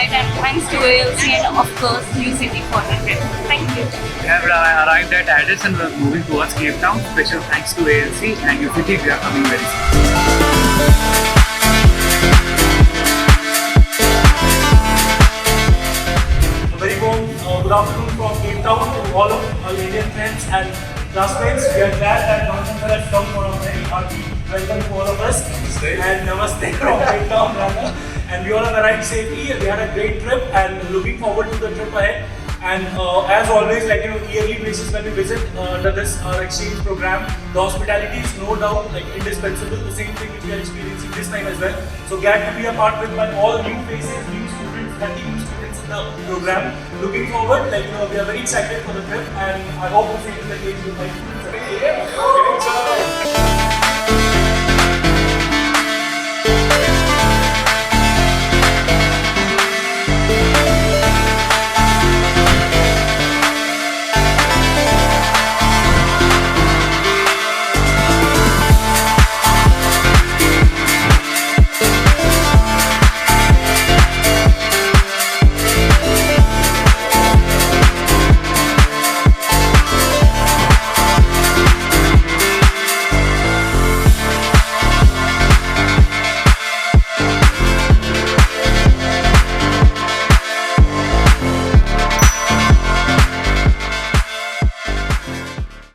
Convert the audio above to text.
right, and thanks to ALC and of course New City for the trip. Thank you. We have arrived at Addis and we're moving towards Cape Town. Special thanks to ALC and UCT. We are coming very soon. A very warm good afternoon from Day2 to all of our Indian friends and classmates. We are glad that Jonathan has come for a very hearty welcome to all of us. And namaste from Day2 rather. And we all have arrived safely. We had a great trip and looking forward to the trip ahead. And as always, like yearly basis when we visit under this exchange program, the hospitality is no doubt like indispensable. The same thing which we are experiencing this time as well. So glad to be a part with all new faces, new students, 30 new students in the program. Looking forward, we are very excited for the trip, and I hope the same is the case with my students.